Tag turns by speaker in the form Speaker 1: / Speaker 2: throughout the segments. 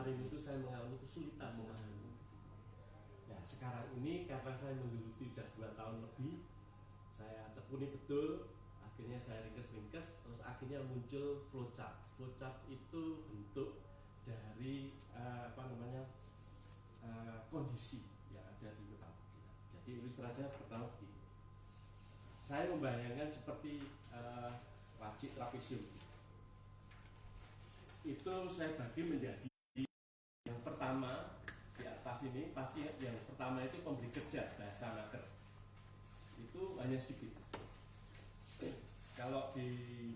Speaker 1: kemarin itu saya mengalami kesulitan memahami. Nah sekarang ini karena saya menggeluti sudah 2 tahun lebih, saya tekuni betul, akhirnya saya ringkes, terus akhirnya muncul flowchart. Flowchart itu bentuk dari kondisi yang ada di metode kita. Jadi ilustrasinya pertama begini, saya membayangkan seperti wajik trapesium. Itu saya bagi menjadi yang pertama di atas ini, pasti yang pertama itu pemberi kerja, bahasa naker itu hanya sedikit. Kalau di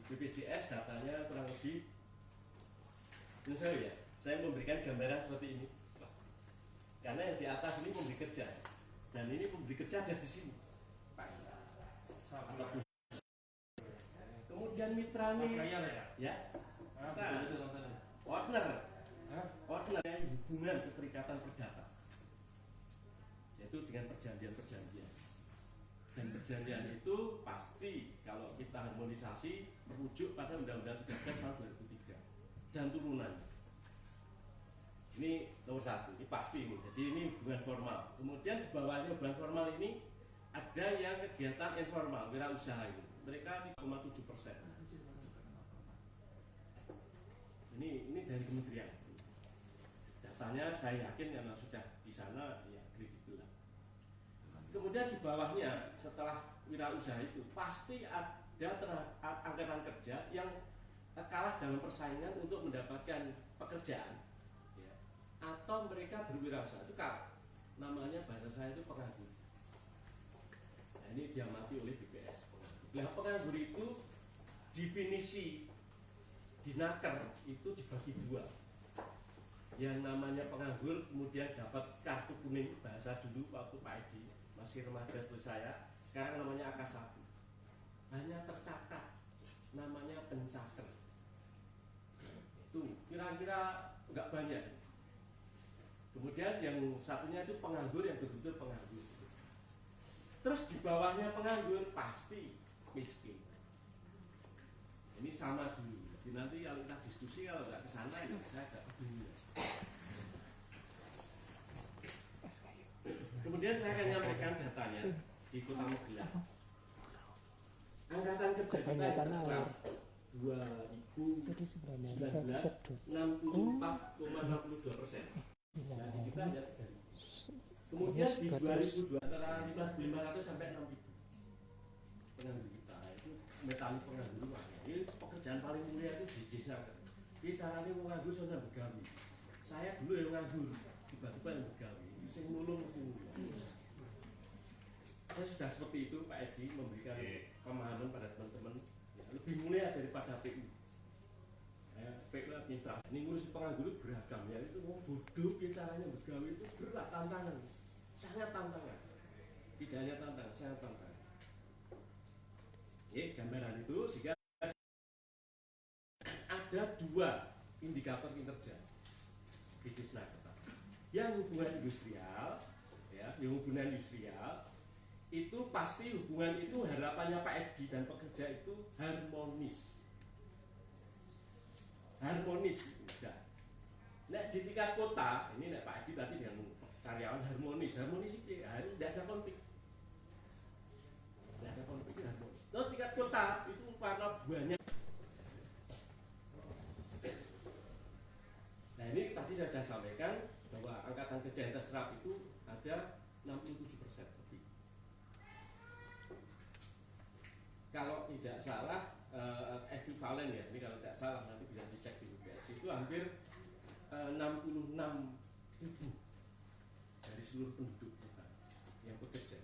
Speaker 1: BPJS datanya kurang lebih, ini saya memberikan gambaran seperti ini, karena yang di atas ini pemberi kerja dan ini pemberi kerja ada di sini. Kemudian mitra nih, ya, partner hubungan keterikatan perdata, yaitu dengan perjanjian-perjanjian. Dan perjanjian itu pasti kalau kita harmonisasi merujuk pada Undang-Undang 13 tahun 2003 dan turunannya. Ini nomor 1, ini pasti ini. Jadi ini hubungan formal. Kemudian di bawahnya hubungan formal ini ada yang kegiatan informal, wirausaha ini. Mereka 3,7%. Ini dari kementerian. Datanya saya yakin karena sudah di sana ya kredibel lah. Kemudian di bawahnya setelah wirausaha itu pasti ada angkatan kerja yang kalah dalam persaingan untuk mendapatkan pekerjaan, ya. Atau mereka berwirausaha itu kalah. Namanya bahasa saya itu penganggur. Nah, ini diamati oleh BPS penganggur. Nah, penganggur itu definisi di Naker itu dibagi 2. Yang namanya penganggur kemudian dapat kartu kuning, bahasa dulu waktu Pak Edi masih remaja seperti saya, sekarang namanya AK1. Hanya tercatat namanya pencaker. Itu kira-kira nggak banyak. Kemudian yang satunya itu penganggur yang betul-betul penganggur. Terus di bawahnya penganggur pasti miskin. Ini sama dulu. Jadi nanti kalau kita diskusi kalau nggak kesana ini saya agak kebingungan. Kemudian saya akan menyampaikan datanya di Kota Magelang. Angkatan kerja kita yang terserap 2019 64,62%. Nah, di kita hanya 3.000. Kemudian di 2002 antara 5.500 sampai 6.000 penganggur kita. Itu metali penganggur. Ini pekerjaan paling mulia itu di desa. Ini caranya menganggur sudah bergawi. Saya dulu yang nganggur, tiba-tiba yang bergawi. Sing nulung. Saya sudah seperti itu Pak Edi memberikan pemahaman pada teman-teman ya, lebih mulia daripada PU. PU administrasi. Ini ngurus penganggur beragam ya, itu bodoh caranya bergawi itu berat, tantangan, sangat tantangan. Tidak hanya tantangan, sangat tantangan. Oke, gambaran itu sehingga ada 2 indikator kinerja di Disnaker. Yang hubungan industrial, ya, yang hubungan industrial itu pasti hubungan itu harapannya Pak Edi dan pekerja itu harmonis. Harmonis itu udah. Nah di tingkat kota ini Pak Edi tadi dengan karyawan harmonis itu tidak ada konflik. Tidak ada konflik harmonis. Nah tingkat kota itu karena banyak. Nah ini tadi saya sudah sampaikan bahwa angkatan kerja yang terserap itu ada 67% lebih. Kalau tidak salah ekivalen ya, ini kalau tidak salah nanti bisa dicek di BPS itu hampir 66.000 dari seluruh penduduk kita yang bekerja.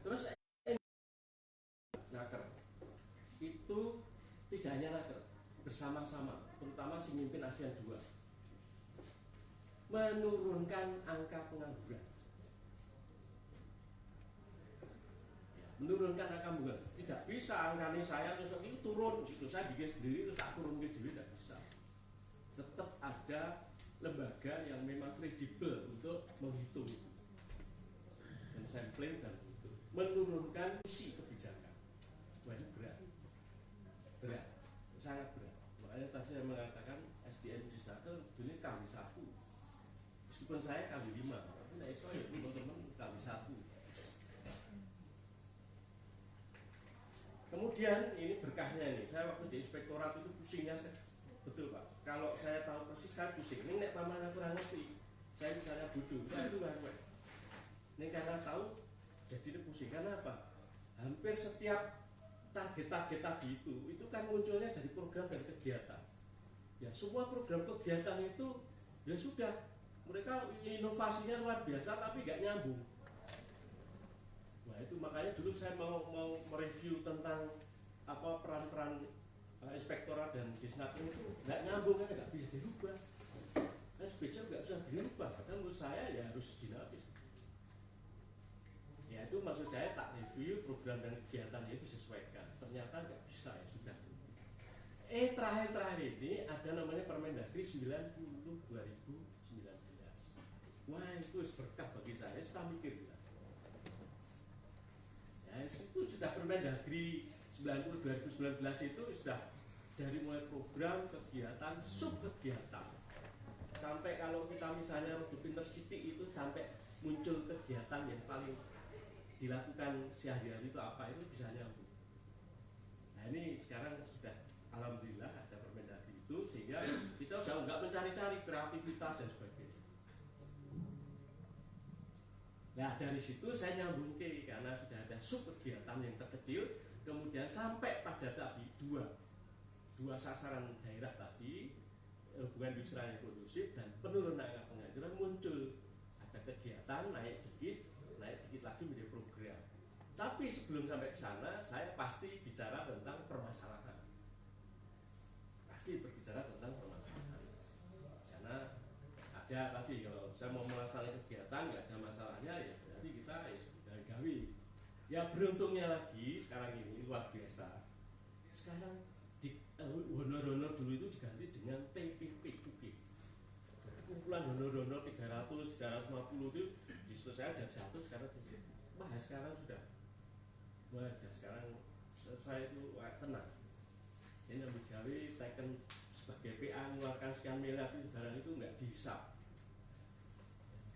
Speaker 1: Terus Naker itu tidak hanya Naker, bersama-sama, terutama si mimpin ASEAN 2 menurunkan angka pengangguran. Menurunkan angka pengangguran. Tidak bisa angka ini saya terus ini turun gitu, saya bikin sendiri terus tak turun ke diri, tidak bisa. Tetap ada lembaga yang memang kredibel untuk menghitung itu dan sampling dan itu menurunkan fungsi kebijakan. Wah, ini berat. mengatakan SDN Legislator dunia kali 1, meskipun saya kali 5, tapi nek iso ya teman-teman kali 1. Kemudian ini berkahnya ini, saya waktu di inspektorat itu pusingnya betul Pak. Kalau saya tahu persis saya pusing. Ini nek paman kurang ngerti, saya misalnya bodoh, saya itu nggak. Ini karena tahu jadi pusing. Karena apa? Hampir setiap target-target tadi itu kan munculnya dari program dan kegiatan. Ya semua program kegiatan itu ya sudah, mereka inovasinya luar biasa tapi nggak nyambung. Nah itu makanya dulu saya mau mereview tentang apa peran-peran inspektorat dan disnaker itu nggak nyambung, kan nggak bisa dirubah. Kan SPC nggak bisa dirubah, padahal menurut saya ya harus dinamis. Ya itu maksud saya tak review program dan kegiatan itu disesuaikan. Ternyata nggak bisa, ya sudah. Terakhir ini ada namanya Permendagri 90/2019. Wah itu berkah bagi saya mikir ya. Ya itu sudah Permendagri 90/2019 itu sudah dari mulai program, kegiatan, sub kegiatan. Sampai kalau kita misalnya untuk pinter sidik itu sampai muncul kegiatan yang paling dilakukan sehari-hari itu apa, itu bisa nyambung. Nah ini sekarang sudah alhamdulillah ada Permendagri itu, sehingga kita sudah nggak mencari-cari kreativitas dan sebagainya. Nah dari situ saya nyambung karena sudah ada sub kegiatan yang terkecil, kemudian sampai pada tadi dua sasaran daerah tadi, hubungan industrial yang kondusif dan penurunan angka pengangguran, muncul ada kegiatan naik dikit lagi menjadi program. Tapi sebelum sampai ke sana, saya pasti bicara tentang permasalahan. Pasti berbicara tentang permasalahan. Karena ada tadi kalau saya mau melaksanakan kegiatan nggak ada masalahnya, ya berarti kita ya sudah gawe. Ya beruntungnya lagi sekarang ini luar biasa. Sekarang di honor-honor dulu itu diganti dengan TPP, kumpulan honor-honor 300, 350 itu justru saya jadi 100 sekarang. Sekarang sudah sekarang saya itu tenang. Ini yang digawe teken sebagai PA mengeluarkan sekian miliar itu barang itu nggak dihisap.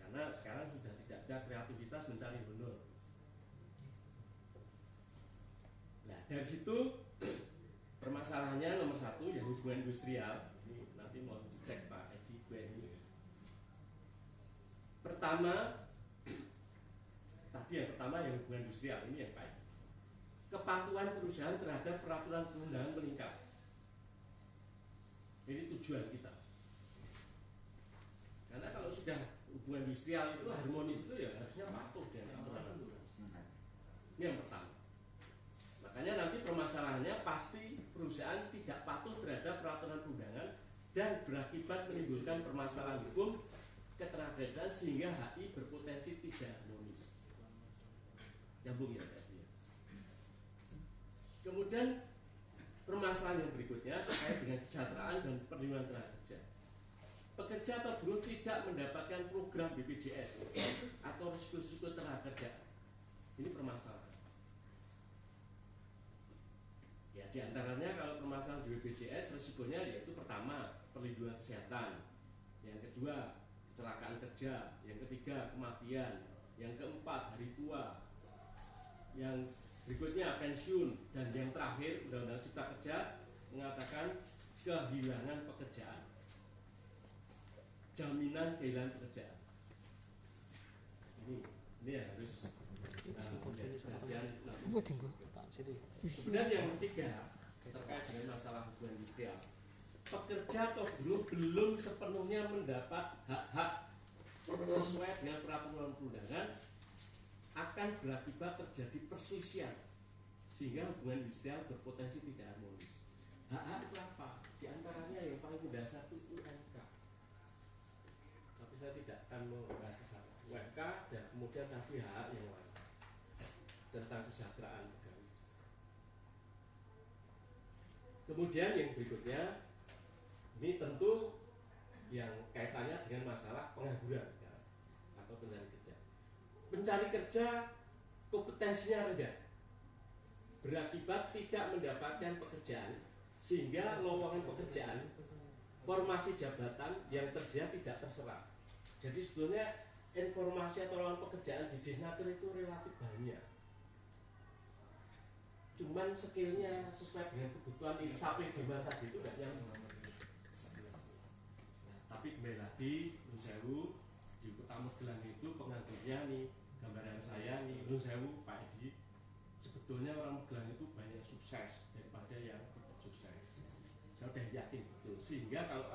Speaker 1: Karena sekarang sudah tidak ada kreativitas mencari honor. Nah dari situ permasalahannya nomor 1 yang hubungan industrial. Ini nanti mau dicek Pak Edi ini. Pertama yang hubungan industrial ini yang baik. Kepatuhan perusahaan terhadap peraturan perundangan meningkat. Ini tujuan kita. Karena kalau sudah hubungan industrial itu harmonis itu ya harusnya patuh dengan aturan-aturan. Ini yang pertama. Makanya nanti permasalahannya pasti perusahaan tidak patuh terhadap peraturan perundangan dan berakibat menimbulkan permasalahan hukum ketenagakerjaan sehingga HI berpotensi tidak harmonis. Nyambung ya tadi. Kemudian permasalahan yang berikutnya terkait dengan kesejahteraan dan perlindungan tenaga kerja. Pekerja atau buruh tidak mendapatkan program BPJS atau risiko-risiko tenaga kerja. Ini permasalahan. Ya diantaranya kalau permasalahan di BPJS risikonya yaitu pertama perlindungan kesehatan, yang kedua kecelakaan kerja, yang ketiga kematian, yang keempat hari tua, yang berikutnya pensiun, dan yang terakhir Undang-Undang Cipta Kerja mengatakan kehilangan pekerjaan, jaminan kehilangan pekerjaan. Ini harus menjadi perhatian. Kemudian yang ketiga terkait dengan masalah hubungan industrial, pekerja atau buruh belum sepenuhnya mendapat hak-hak sesuai dengan peraturan perundangan akan berakibat terjadi perselisihan sehingga hubungan industrial berpotensi tidak harmonis. Hak-hak itu apa? Di antaranya yang paling mendasar itu UMK. Tapi saya tidak akan membahas ke sana. UMK dan kemudian tadi hak yang lain tentang kesejahteraan pegawai. Kemudian yang berikutnya ini tentu yang kaitannya dengan masalah pengangguran ya, atau pencari kerja. Pencari kerja kompetensinya rendah, berakibat tidak mendapatkan pekerjaan sehingga lowongan pekerjaan formasi jabatan yang tersedia tidak terserap. Jadi sebetulnya informasi atau lowongan pekerjaan di Disnaker itu relatif banyak. Cuman skillnya sesuai dengan kebutuhan sampai di mata itu enggak nyambung. Tapi kembali lagi, Nun Sewu di Kota Magelang itu penganggurannya nih, gambaran saya nih, Nun Sewu Pak Edi, sebetulnya orang Magelang itu banyak sukses daripada yang tidak sukses. Saya udah yakin betul. Sehingga kalau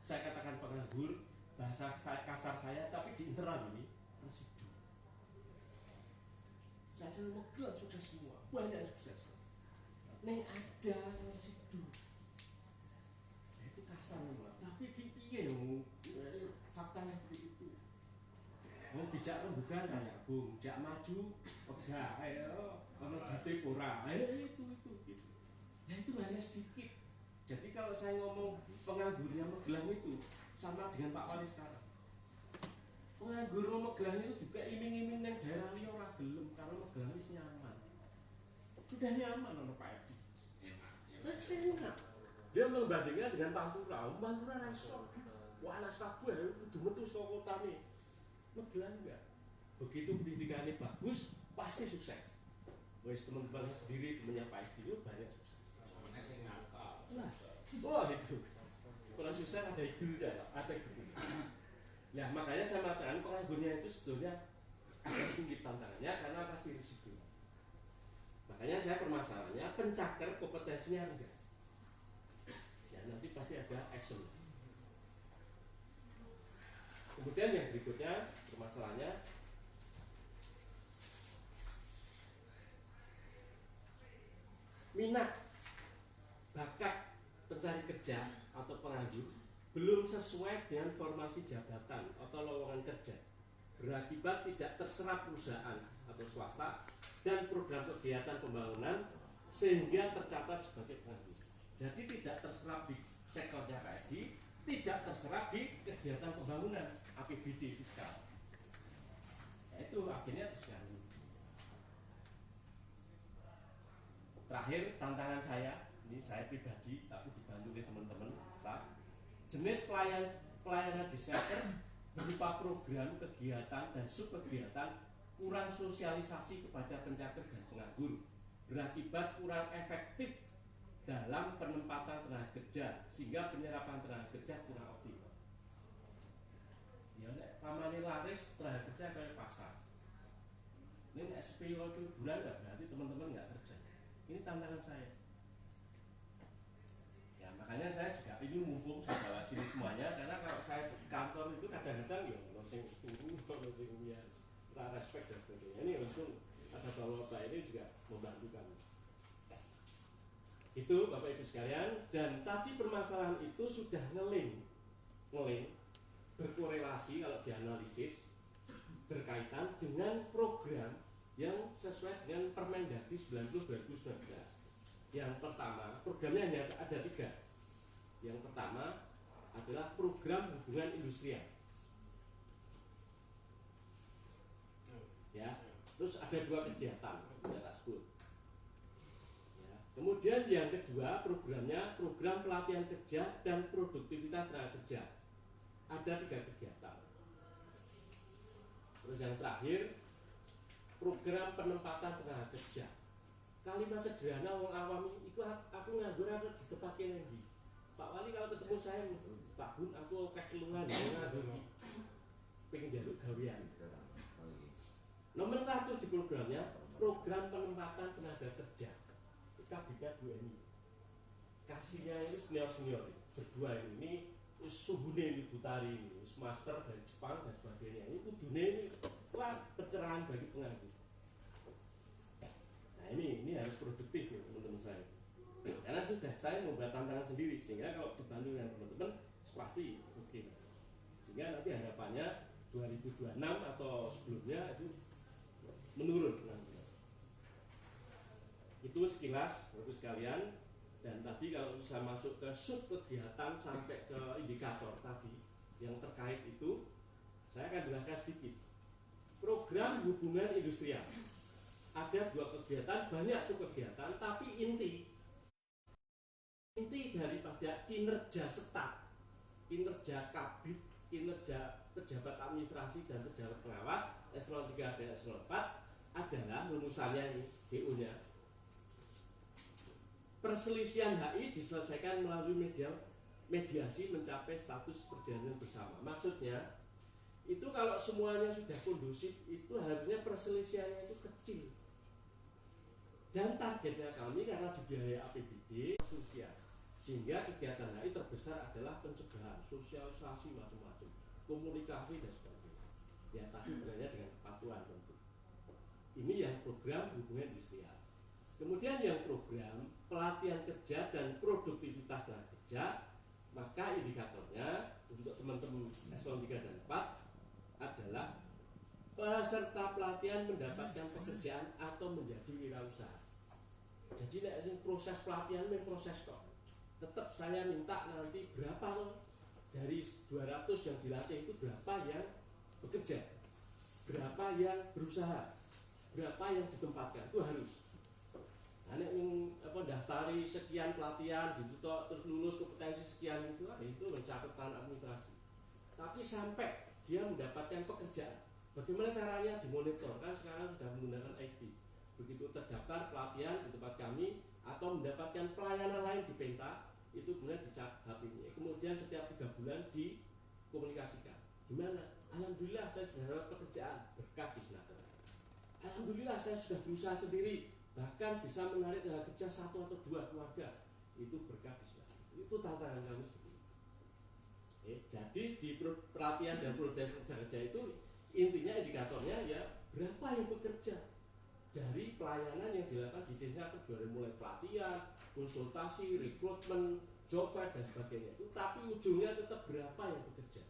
Speaker 1: saya katakan penganggur, bahasa kasar saya, tapi di internal ini residu. Saja Magelang sukses semua, banyak sukses. Neng ada residu. Itu kasar memang. Tapi piye faktanya seperti itu. Mau dijak rembugan kayak bung, jak maju, enggak, kalau duit ora, itu. Ya itu hanya sedikit. Jadi kalau saya ngomong penganggurnya Magelang itu sama dengan Pak Wali sekarang. Penganggur Magelang itu juga iming-iming yang daerah liya ora gelem karena Magelang wis nyaman. Sudah nyaman ono Pak Edi. Enak. Dia membandingkan dengan Pantura. Pantura ra iso. Wah, anak kabeh kudu metu saka kotane. Magelang enggak. Begitu pendidikannya bagus, pasti sukses. Wis teman-teman sendiri temannya Pak Edi itu banyak sukses. Wah itu. Kalau susah ada gurunya, ada guru. Nah makanya saya mengatakan penganggurnya itu sebetulnya sulit tantangannya karena tadi risiko. Makanya saya permasalahannya pencakar kompetensinya rendah. Ya nanti pasti ada action. Kemudian yang berikutnya permasalahannya minat, bakat pencari kerja atau penganggur belum sesuai dengan formasi jabatan atau lowongan kerja, berakibat tidak terserap perusahaan atau swasta dan program kegiatan pembangunan sehingga tercatat sebagai penganggur. Jadi tidak terserap di sektornya tadi, tidak terserap di kegiatan pembangunan APBD fiskal. Ya, itu akhirnya terganggu. Terakhir tantangan saya, ini saya pribadi tapi dibantu oleh teman-teman staf, jenis pelayanan Disnaker berupa program, kegiatan dan subkegiatan kurang sosialisasi kepada pencakar dan penganggur, berakibat kurang efektif dalam penempatan tenaga kerja sehingga penyerapan tenaga kerja kurang optimal. Ya nek pamane laris tenaga kerja kayak pasar. Ini SPO itu bulan nggak berarti teman-teman nggak kerja. Ini tantangan saya. Ya makanya saya juga ini mumpung saya bawa sini semuanya karena kalau saya di kantor itu kadang-kadang ya sing turu, sing bias, respect dan sebagainya. Ini langsung ada bapak ini juga membantu kami. Itu Bapak Ibu sekalian, dan tadi permasalahan itu sudah ngeling berkorelasi kalau dianalisis berkaitan dengan program yang sesuai dengan Permendagri 90/2019. Yang pertama, programnya hanya ada 3. Yang pertama adalah program hubungan industrial. Ya, terus ada 2 kegiatan yang tersebut. Kemudian yang kedua programnya program pelatihan kerja dan produktivitas tenaga kerja. Ada 3 kegiatan. Terus yang terakhir program penempatan tenaga kerja. Kalimat sederhana wong awam itu aku nganggur ada ditepake nang ndi. Pak Wali kalau ketemu saya, Pak Bun aku akeh kelungan nganggur iki. Pengen njaluk gawean. Nomor 1 di programnya program penempatan tenaga kerja. KBK ini kasihnya ini senior berdua ini suhune ini Butari ini master dari Jepang dan sebagainya ini kudune ini wah pencerahan bagi penganggur. Nah ini harus produktif ya teman-teman saya karena sudah saya membuat tantangan sendiri sehingga kalau dibantu dengan teman-teman pasti oke. Sehingga nanti harapannya 2026 atau sebelumnya itu menurun penganggur. Itu sekilas Bapak sekalian, dan tadi kalau saya masuk ke sub kegiatan sampai ke indikator tadi yang terkait itu saya akan jelaskan sedikit. Program hubungan industrial ada 2 kegiatan, banyak sub kegiatan, tapi inti daripada kinerja staf kinerja kabit, kinerja pejabat administrasi dan pejabat pengawas eselon 3 dan eselon 4 adalah rumusannya ini, DO-nya. Perselisihan HI diselesaikan melalui mediasi mencapai status perjanjian bersama. Maksudnya itu kalau semuanya sudah kondusif, itu harusnya perselisihannya itu kecil. Dan targetnya kami karena dibiayai APBD perselisihan, sehingga kegiatan HI terbesar adalah pencegahan, sosialisasi macam-macam, komunikasi dan sebagainya. Ya tadi sebenarnya dengan kepatuhan tentu. Ini yang program hubungan industrial. Kemudian yang program pelatihan kerja dan produktivitas tenaga kerja, maka indikatornya untuk teman-teman eselon 3 dan 4 adalah peserta pelatihan mendapatkan pekerjaan atau menjadi wirausaha. Jadi proses pelatihan ini proses kok. Tetap saya minta nanti berapa loh dari 200 yang dilatih itu berapa yang bekerja, berapa yang berusaha, berapa yang ditempatkan, itu harus. Nah, daftari sekian pelatihan gitu toh, terus lulus kompetensi sekian itu mencatatkan administrasi. Tapi sampai dia mendapatkan pekerjaan, bagaimana caranya dimonitor? Kan sekarang sudah menggunakan IT. Begitu terdaftar pelatihan di tempat kami atau mendapatkan pelayanan lain di Penta, itu kemudian dicatat HP-nya. Kemudian setiap 3 bulan dikomunikasikan. Gimana? Alhamdulillah saya sudah dapat pekerjaan, berkat di Disnaker. Alhamdulillah saya sudah berusaha sendiri, bahkan bisa menarik tenaga kerja 1 atau 2 keluarga, itu berkat di Disnaker. Itu tantangan kami seperti itu. Jadi di pelatihan dan program kerja itu intinya indikatornya ya berapa yang bekerja dari pelayanan yang dilakukan di Disnaker, dari mulai pelatihan, konsultasi, rekrutmen, job fair dan sebagainya itu, tapi ujungnya tetap berapa yang bekerja.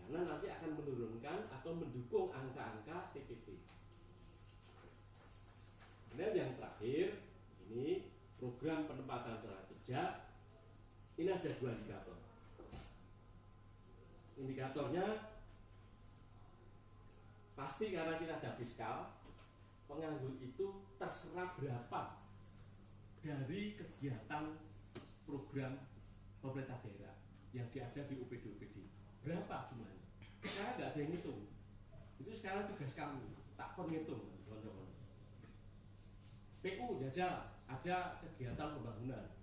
Speaker 1: Karena nanti akan menurunkan atau mendukung angka-angka TPP. Kemudian yang terakhir, ini program penempatan tenaga kerja. Ini ada 2 indikator. Indikatornya pasti karena kita ada fiskal, penganggur itu terserah berapa dari kegiatan program pemerintah daerah yang ada di UPD-UPD. Berapa jumlahnya? Sekarang nggak ada yang ngitung. Itu sekarang tugas kami, tak kon ngitung, teman-teman. PU jajal ada kegiatan pembangunan,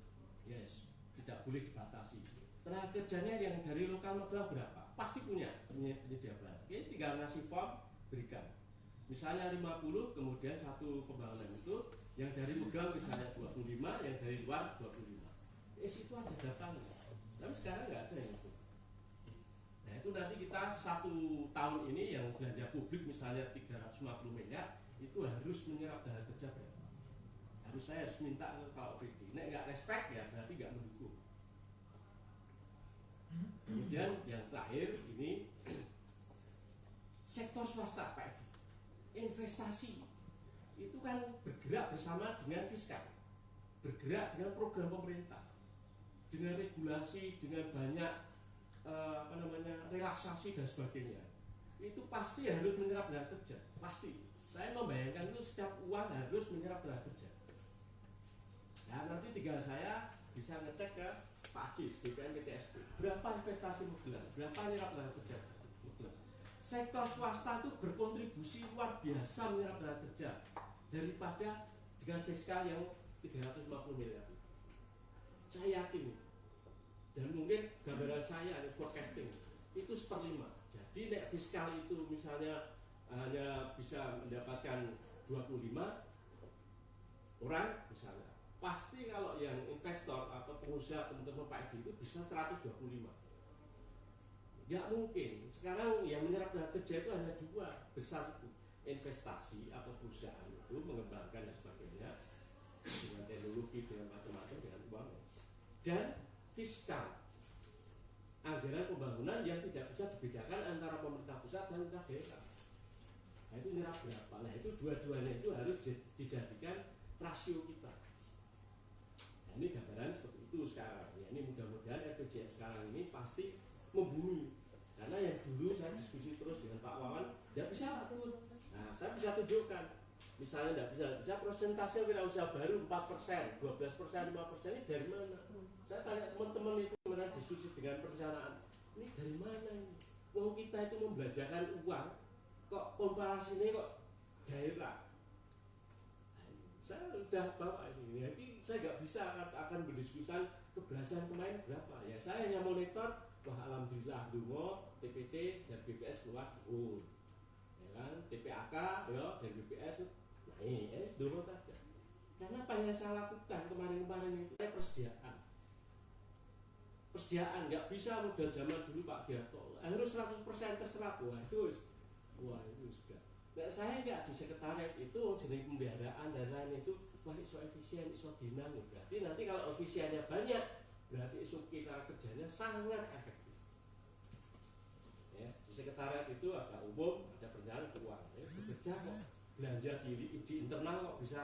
Speaker 1: yes, tidak boleh dibatasi. Tenaga kerjanya yang dari lokal modal berapa? Pasti punya penyedia barang. Ini tinggal ngasih form, berikan. Misalnya 50, kemudian satu pembangunan itu yang dari modal misalnya 25, yang dari luar 25. Itu ada datanya. Tapi sekarang nggak ada yang itu. Nah itu nanti kita 1 tahun ini yang belanja publik misalnya 350 miliar itu harus menyerap tenaga kerja berapa? Saya harus minta ke kalau PD. Nek nggak respect ya berarti nggak mendukung. Kemudian yang terakhir ini sektor swasta Pak Edi. Investasi itu kan bergerak bersama dengan fiskal, bergerak dengan program pemerintah, dengan regulasi, dengan banyak relaksasi dan sebagainya. Itu pasti harus menyerap tenaga kerja, pasti. Saya membayangkan itu setiap uang harus menyerap tenaga kerja. Nah nanti tinggal saya bisa ngecek ke Pak Ajis, DPM PTSP, berapa investasi modelan, berapa menyerap tenaga kerja modelan. Sektor swasta itu berkontribusi luar biasa menyerap tenaga kerja daripada dengan fiskal yang 350 miliar. Saya yakin, dan mungkin gambaran saya ada forecasting itu 1/5. Jadi nek fiskal itu misalnya hanya bisa mendapatkan 25 orang misalnya, pasti kalau yang investor atau pengusaha teman-teman Pak Edi itu bisa 125. Nggak mungkin. Sekarang yang menyerap tenaga kerja itu hanya 2 besar itu, investasi atau perusahaan itu mengembangkan dan sebagainya dengan teknologi, dengan macam-macam, dengan uang, dan fiskal, anggaran pembangunan yang tidak bisa dibedakan antara pemerintah pusat dan pemerintah daerah. Nah itu nyerap berapa? Nah itu dua-duanya itu harus dijadikan rasio kita. Nah ini gambaran seperti itu sekarang. Ya, ini mudah-mudahan RPJM sekarang ini pasti membumi. Karena yang dulu saya diskusi terus dengan Pak Wawan, tidak bisa atur. Nah saya bisa tunjukkan misalnya tidak bisa persentase wirausaha baru 4%, 12%, 5% ini dari mana? Saya tanya teman-teman itu benar diskusi dengan perencanaan, ini dari mana ini? Wong kita itu membelanjakan uang, kok komparasinya kok daerah. Saya sudah bawa ini, jadi saya nggak bisa akan berdiskusi keberhasilan kemarin berapa. Ya saya hanya monitor, wah alhamdulillah dungo TPT dan BPS keluar turun, ya kan, TPAK ya dan BPS naik, dungo saja. Karena apa yang saya lakukan kemarin-kemarin itu persediaan, nggak bisa model zaman dulu Pak Giarto harus 100% terserap, wah itu sudah. Nah, saya nggak di sekretariat itu jenis pemeliharaan dan lain itu wah iso efisien, iso dinamik. Berarti nanti kalau efisiennya banyak, berarti iso cara kerjanya sangat efektif. Ya, di sekretariat itu ada umum, ada perencanaan keuangan. Ya, bekerja kok belanja di internal kok bisa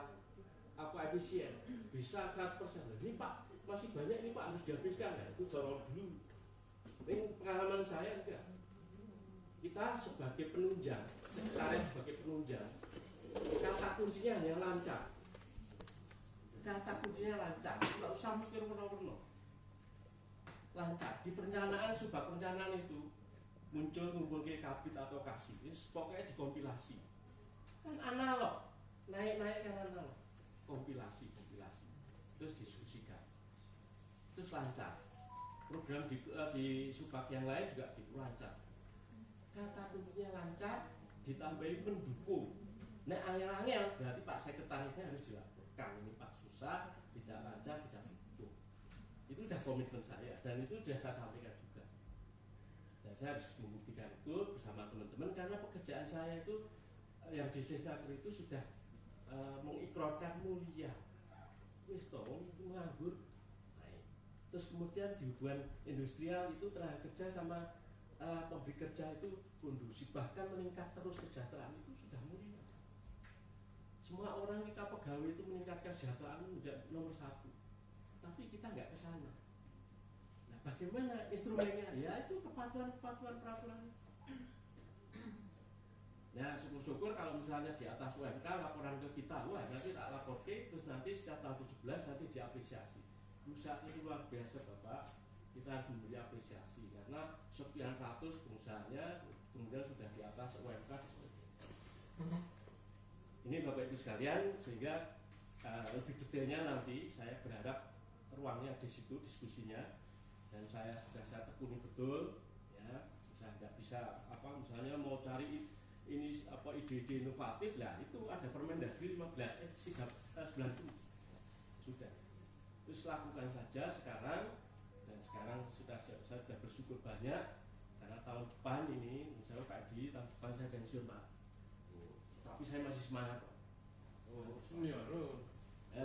Speaker 1: efisien, bisa 100%. Ini Pak masih banyak ini Pak harus dihabiskan. Nah, itu corong dulu. Ini pengalaman saya enggak. Kita sebagai penunjang, sekretariat sebagai penunjang, kata kuncinya hanya lancar. Nggak usah mikir penuh-penuh. Lancar. Di perencanaan, subak perencanaan itu ngumpul ke kabit atau kasih, pokoknya dikompilasi. Kan analog, naik kan analog. Kompilasi, terus diskusikan, terus lancar. Program di subak yang lain juga gitu lancar. Kata kuncinya lancar, ditambahi mendukung. Nah angel-angel berarti Pak Sekretarisnya harus dilaporkan. Ini Pak susah, tidak lancar, tidak mendukung. Itu sudah komitmen saya dan itu sudah saya sampaikan juga. Dan saya harus membuktikan itu bersama teman-teman karena pekerjaan saya itu yang di Desa itu sudah mengikrarkan mulia. Wis tolong itu nganggur. Nah, terus kemudian di hubungan industrial itu tenaga kerja sama pemberi kerja itu kondusif, bahkan meningkat terus kesejahteraan itu sudah mulia. Semua orang kita pegawai itu meningkatkan kesejahteraan menjadi nomor 1, tapi kita nggak ke sana. Nah, bagaimana instrumennya? Ya itu kepatuhan peraturan. Nah syukur-syukur kalau misalnya di atas UMK laporan ke kita, wah nanti tak lapor ke, terus nanti setiap tahun 17 nanti diapresiasi. Perusahaan ini luar biasa Bapak, kita harus memberi apresiasi karena sekian ratus perusahaannya kemudian sudah di atas UMK. Ini Bapak Ibu sekalian, sehingga lebih detailnya nanti saya berharap ruangnya di situ diskusinya, dan saya tekuni betul ya. Saya nggak bisa misalnya mau cari ini ide-ide inovatif lah, itu ada Permendagri 90 sudah. Terus lakukan saja sekarang, dan sekarang saya sudah bersyukur banyak karena tahun depan ini misalnya Pak Edi, tahun depan saya pensiun Pak. Tapi saya masih semangat Pak.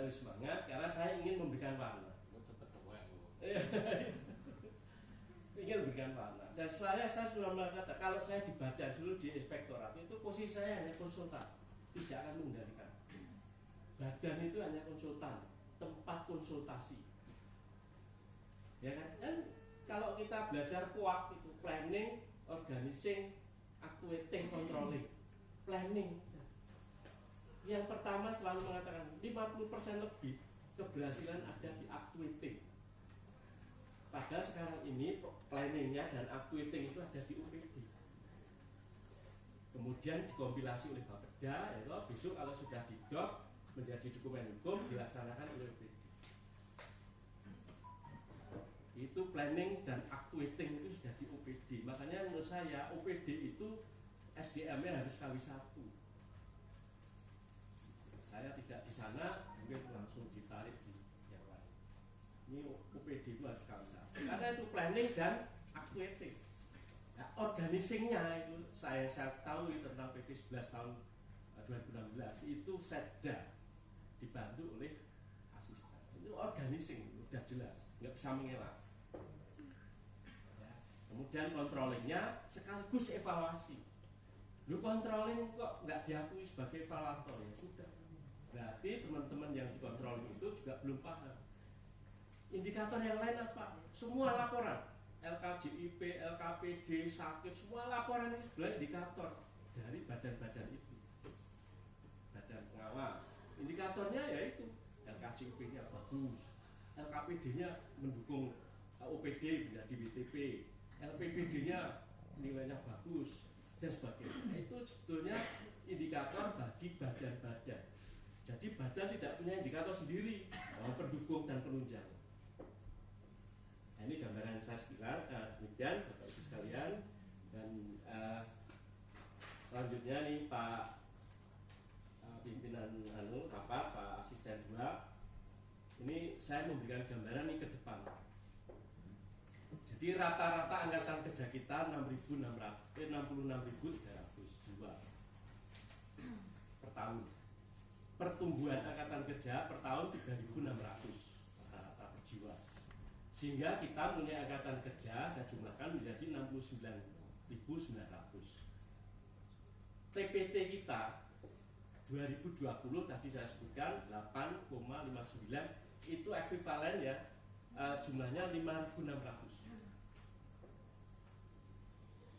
Speaker 1: Semangat karena saya ingin memberikan warna. Ingin memberikan warna. Dan setelah saya sudah mengatakan kalau saya di badan dulu di inspektorat itu posisi saya hanya konsultan, tidak akan mengendalikan. Badan itu hanya konsultan, tempat konsultasi. Ya kan? Dan kalau kita belajar POAK itu planning, organizing, actuating, controlling. Planning. Yang pertama selalu mengatakan 50% lebih keberhasilan ada di actuating. Padahal sekarang ini planningnya dan actuating itu ada di UPD. Kemudian dikompilasi oleh Bapeda, yaitu besok kalau sudah didok menjadi dokumen hukum dilaksanakan oleh UPD. Itu planning dan actuating itu sudah di UPD. Makanya menurut saya UPD itu SDM-nya harus kali 1. Saya tidak di sana, mungkin langsung ditarik di yang lain. Ini UPD itu harus kali 1. Karena itu planning dan actuating. Nah, organizingnya itu saya tahu tentang PP 11 tahun 2016 itu Setda dibantu oleh asisten. Itu organizing sudah jelas, nggak bisa mengelak. Ya. Kemudian controllingnya sekaligus evaluasi. Lu controlling kok nggak diakui sebagai evaluator, ya sudah. Berarti teman-teman yang dikontrol itu juga belum paham. Indikator yang lain apa? Semua laporan LKJIP, LKPD, sakit, semua laporan ini sebenarnya indikator dari badan-badan itu. Badan pengawas pengawas. Indikatornya yaitu LKCP-nya bagus, LKPD-nya mendukung OPD menjadi WTP, LPPD-nya nilainya bagus dan sebagainya. Itu sebetulnya indikator bagi badan-badan. Jadi badan tidak punya indikator sendiri, pendukung dan penunjang. Nah, ini gambaran saya sekilas, demikian Bapak Ibu sekalian. Dan selanjutnya nih Pak pimpinan Pak Asisten 2, ini saya memberikan gambaran nih ke depan. Jadi rata-rata angkatan kerja kita 66.300 jiwa per tahun. Pertumbuhan angkatan kerja per tahun 3.600 rata-rata per jiwa. Sehingga kita punya angkatan kerja saya jumlahkan menjadi 69.900. TPT kita 2020 tadi saya sebutkan 8,59, itu ekuivalen ya, jumlahnya 5.600.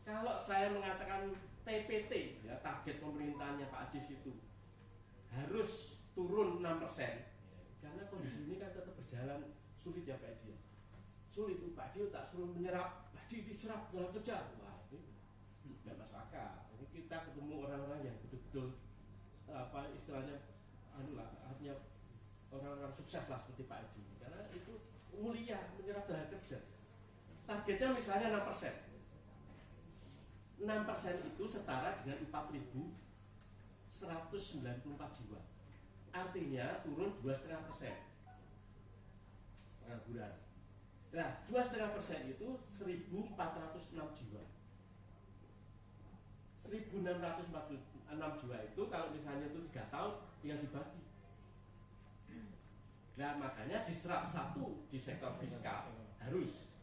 Speaker 1: Kalau saya mengatakan TPT ya, target pemerintahnya Pak Ajis itu harus turun 6%, karena kondisi ini kan tetap berjalan sulit ya Pak Edi. Sulit itu Pak Edi tak suruh menyerap, Pak Edi diserap dalam kerja. Wah ini tidak masuk akal. Ini kita ketemu orang-orang yang betul-betul apa istilahnya, artinya orang-orang sukses lah seperti Pak Edi, karena itu mulia menyerap tenaga kerja. Targetnya misalnya 6%. 6% itu setara dengan 4.194 jiwa. Artinya turun 2,5%. Pengangguran. Nah, 2,5% itu 1.406 jiwa. 1.646 jiwa itu kalau misalnya itu 3 tahun tinggal dibagi. Nah, makanya diserap satu di sektor fiskal harus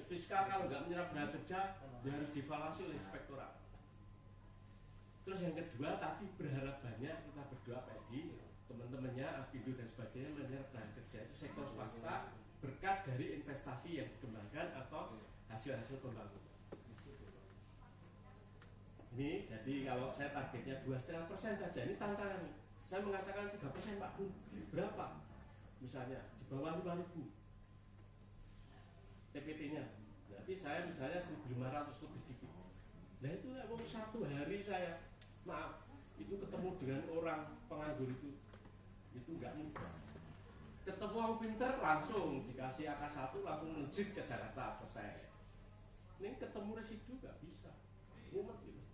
Speaker 1: fiskal. Kalau nggak menyerap tenaga kerja dia harus divaluasi oleh inspektorat. Terus yang kedua tadi berharap banyak, kita berdoa Pak Edi, teman-temannya Apindo dan sebagainya menyerap tenaga kerja itu sektor swasta berkat dari investasi yang dikembangkan atau hasil-hasil pembangunan. Ini jadi kalau saya targetnya 2,5% saja, ini tantangan. Saya mengatakan 3% Pak Bun, berapa? Misalnya di bawah 5.000 TPT-nya, berarti saya misalnya 1.500 lebih dikit. Nah itu ya, satu hari saya, maaf, itu ketemu dengan orang penganggur itu nggak mudah. Ketemu orang pinter langsung dikasih AK1 langsung menjit ke Jakarta selesai. Ini ketemu residu nggak bisa, mumet gitu.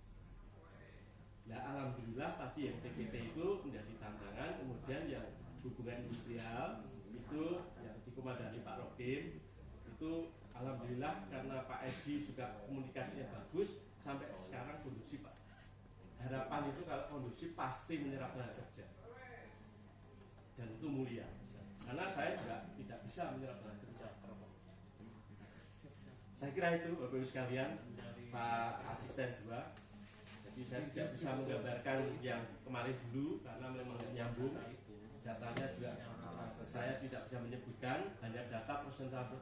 Speaker 1: Nah alhamdulillah tadi yang TPT itu menjadi tantangan. Kemudian yang hubungan industrial itu yang dikomandani Pak Rokim itu alhamdulillah karena Pak Edi juga komunikasinya bagus sampai sekarang kondusif Pak. Harapan itu kalau kondusif pasti menyerap tenaga kerja dan itu mulia, karena saya juga tidak bisa menyerap tenaga kerja. Saya kira itu Bapak Ibu sekalian, Pak Asisten 2. Jadi saya tidak bisa menggambarkan yang kemarin dulu karena memang nyambung datanya juga. Saya tidak bisa menyebutkan hanya data persentase,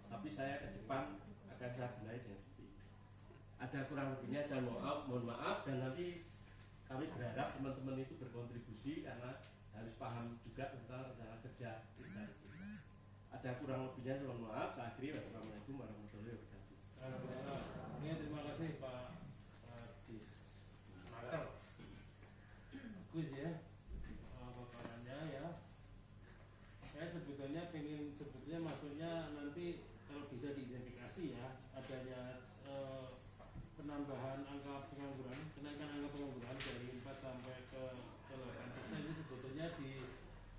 Speaker 1: tapi saya ke depan akan saya benahi dengan seperti ini. Ada kurang lebihnya saya mohon maaf, dan nanti kami berharap teman-teman itu berkontribusi karena harus paham juga tentang rencana kerja kita. Ada kurang lebihnya mohon maaf. Saya akhiri, wassalamualaikum warahmatullahi wabarakatuh.
Speaker 2: Terima kasih Pak Nakal. Bagus ya paparannya ya. Saya sebetulnya maksudnya nanti kalau bisa diidentifikasi ya adanya penambahan angka pengangguran, kenaikan angka pengangguran dari 4 sampai ke 8% ini sebetulnya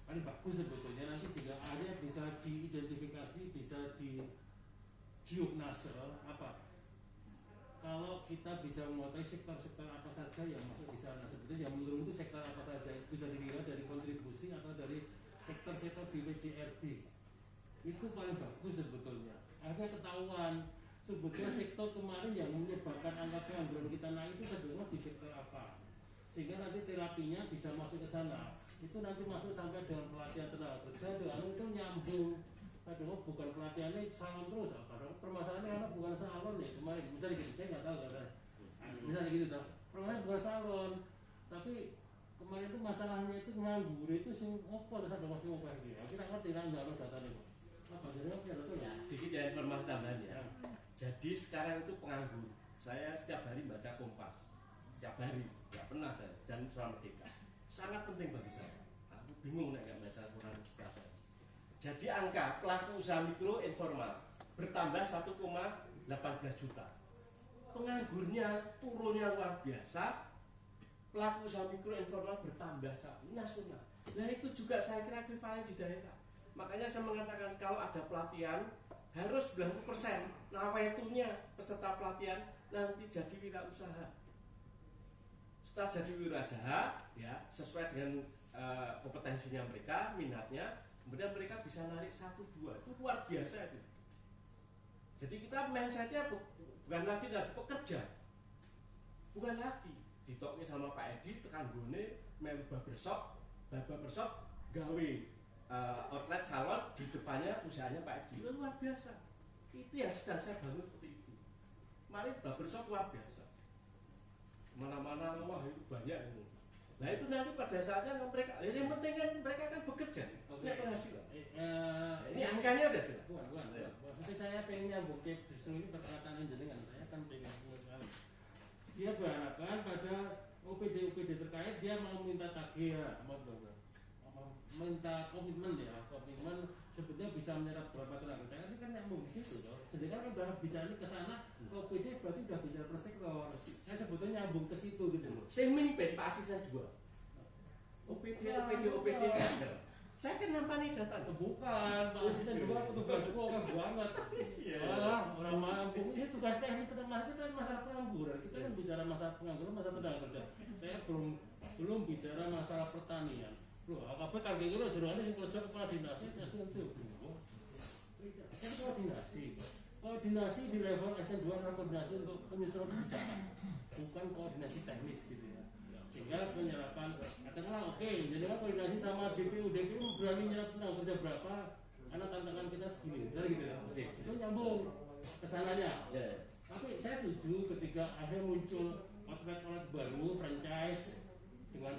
Speaker 2: paling bagus sebetulnya. Nanti juga akhirnya bisa diidentifikasi, bisa didiagnose apa. Kalau kita bisa mengetahui sektor-sektor apa saja yang masuk di sana, sebetulnya yang menurun itu sektor apa saja, bisa dilihat dari kontribusi atau dari sektor-sektor BPDRD. Itu paling bagus sebetulnya. Akhirnya ketahuan sebetulnya sektor kemarin yang menyebabkan angka pengangguran kita naik itu sebenarnya di sektor apa, sehingga nanti terapinya bisa masuk ke sana. Itu nanti masuk sampai dengan pelatihan tenaga kerja, itu nyambung. Padahal bukan pelatihannya salon terus, padahal permasalahannya karena bukan salon ya kemarin. Misalnya gitu, saya nggak tahu kan. Misalnya gitu toh, permasalahannya bukan salon, tapi kemarin itu masalahnya itu nganggur itu sing opo terus ada masih opo iki. Aku ora ngerti nang njaluk datane kok. Apa jadi opo ya betul ya?
Speaker 1: Sedikit ya informasi tambahan ya. Jadi sekarang itu penganggur. Saya setiap hari baca Kompas. Setiap hari, nggak pernah saya dan Suara Merdeka. Sangat penting bagi saya. Aku bingung nek nggak baca koran setiap hari. Jadi angka pelaku usaha mikro informal bertambah 1,18 juta. Penganggurnya turunnya luar biasa. Pelaku usaha mikro informal bertambah nasional. Nah itu juga saya kira ekivalen di daerah. Makanya saya mengatakan kalau ada pelatihan harus 90% nawaitunya peserta pelatihan nanti jadi wirausaha. Setelah jadi wirausaha ya sesuai dengan kompetensinya mereka, minatnya, kemudian mereka bisa narik 1-2 itu luar biasa itu. Jadi kita mindsetnya bukan lagi dari pekerja, bukan lagi ditoknya sama Pak Edi tekan gone melu barbershop gawe outlet salon di depannya usahanya Pak Edi. Itu luar biasa. Itu yang sedang saya bangun seperti itu. Mari barbershop luar biasa. Mana-mana wah itu banyak ini. Nah itu nanti pada saatnya mereka, yang penting kan mereka kan bekerja, punya penghasilan. Ini angkanya udah jelas.
Speaker 2: Bukan. Tapi saya pengen nyambung ke justru ini perkataan jenengan. Saya kan pengen sekali. Dia berharapan pada OPD terkait dia mau minta tagih ya, minta komitmen sebetulnya bisa menyerap berapa tenaga kerja. Nanti kan nyambung di situ loh. Jadi kan udah bicara ke sana, OPD berarti udah bicara per sektor. Saya sebetulnya nyambung ke situ gitu loh.
Speaker 1: Saya mimpin Pak Asisten 2. OPD. Saya kan nampani data.
Speaker 2: Bukan, Pak Asisten 2 petugas kok banget. Orang mampu ini tugas teknis termasuk kita kan masalah pengangguran. Kita kan bicara masalah pengangguran, masalah tenaga kerja. Saya belum bicara masalah pertanian. Loh, apa target itu jurane sing kerja kepala dinas itu koordinasi di level S2 adalah koordinasi untuk penyusunan kebijakan, bukan koordinasi teknis gitu ya. Sehingga penyerapan katakanlah oke, jadi koordinasi sama DPU berani nyerap tenaga kerja berapa karena tantangan kita segini, jadi gitu ya. Itu nyambung kesananya. Tapi saya setuju ketika akhirnya muncul outlet baru franchise dengan